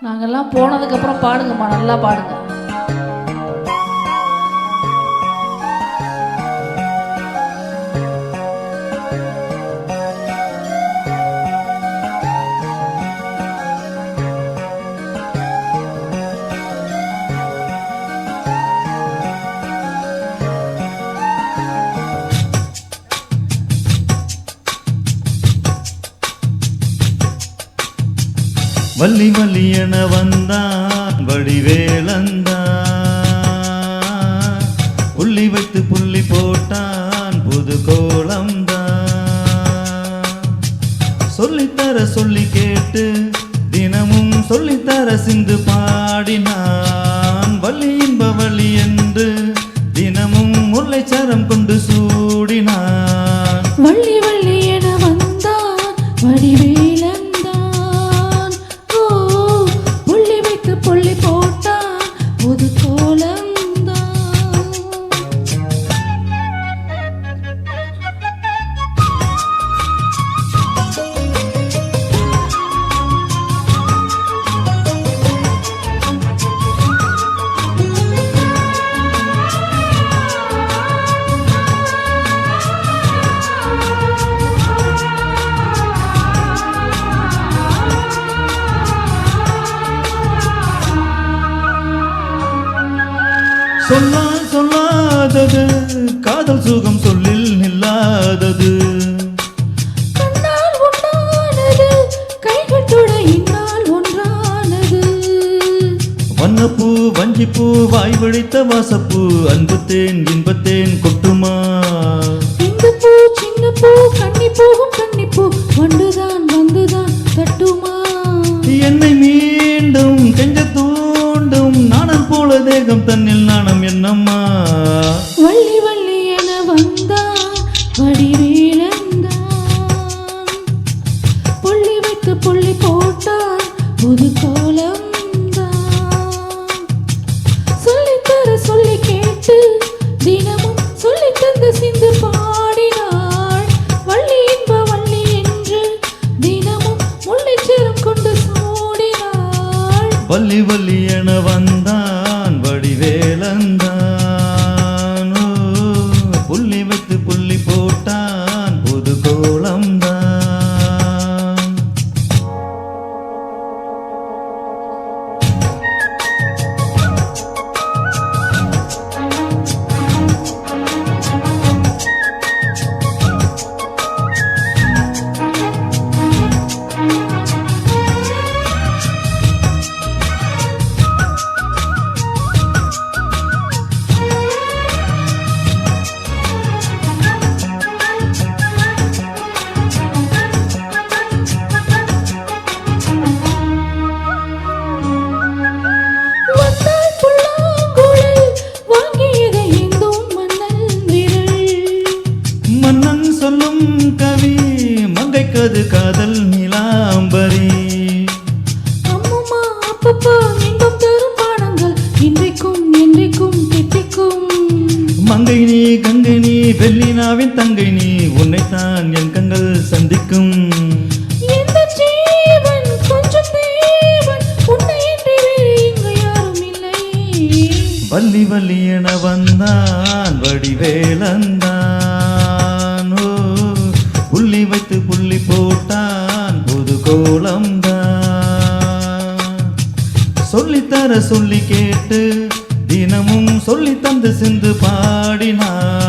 நாங்கெல்லாம் போனதுக்கப்புறம் பாடுங்கம்மா, நல்லா பாடுங்க. வள்ளி வள்ளி என வந்தான் வடிவேலந்தான், புள்ளி வைத்து புள்ளி போட்டான் புது கோலம்தான். சொல்லித்தர சொல்லி கேட்டு தினமும் சொல்லித்தர சிந்து பாடினான். வள்ளி இன்ப வள்ளி என்று தினமும் முல்லைச்சரம் கொண்டு சூடினான். வள்ளி வள்ளி என வந்தான் வடிவேலன், புள்ளி போட்டா புது கோலம்தான். சொல்லால் சொல்லாதது காதல் சுகம் சொல்லில் நில்லாதது. கண்ணால் உண்டானது கைகட்டுட இன்னால் ஒன்றானது. வண்ணப்பூ வஞ்சிப்பூ வாய் வழித்த வாசப்பூ அன்புத்தேன் இன்பத்தேன் கொட்டுமா. இந்த பூ சின்ன பூ கன்னிப்பூவும் கன்னிப்பூ வந்துதான் வந்துதான் தட்டுமா. என்னை மீண்டும் கெஞ்ச தூண்டும் நாணம் போல தேகம் தன்னில் நாணம் என்னம்மா. வள்ளி வள்ளி என வந்தான் வடிவேலந்தான், புள்ளி வைத்து புள்ளி போட்டான் புது கோலம்தான். சொல்லித்தர சொல்லி கேட்டு தினமும் சொல்லி தந்து சிந்து பாடினாள். வள்ளி இன்ப வள்ளி என்று தினமும் முல்லைச்சரம் கொண்டு சூடினாள். வள்ளி வள்ளி என வந்தான் வடிவேலந்தான், புள்ளி வைத்து புள்ளி போட்டான் புது கோலம்தான். சொல்லும் கவி மங்கைக்கது காதல் நிலாம்பரி. அம்மா அப்பப்பா இன்பம் தரும் பாடங்கள் இன்றைக்கும் என்றைக்கும் தித்திக்கும். மங்கை நீ கங்கை நீ வெள்ளினாவின் தங்கை நீ, உன்னைத்தான் என் கண்கள் சந்திக்கும். எந்த ஜீவன் கொஞ்சம் தேவன், உன்னை என்று வேறு இங்கு யாரும் இல்லை. வள்ளி வள்ளி என வந்தான் வடிவேலந்தான், புள்ளி வைத்து புள்ளி போட்டான் புது கோலம்தான். சொல்லித்தர சொல்லி கேட்டு தினமும் சொல்லி தந்து சிந்து பாடினான்.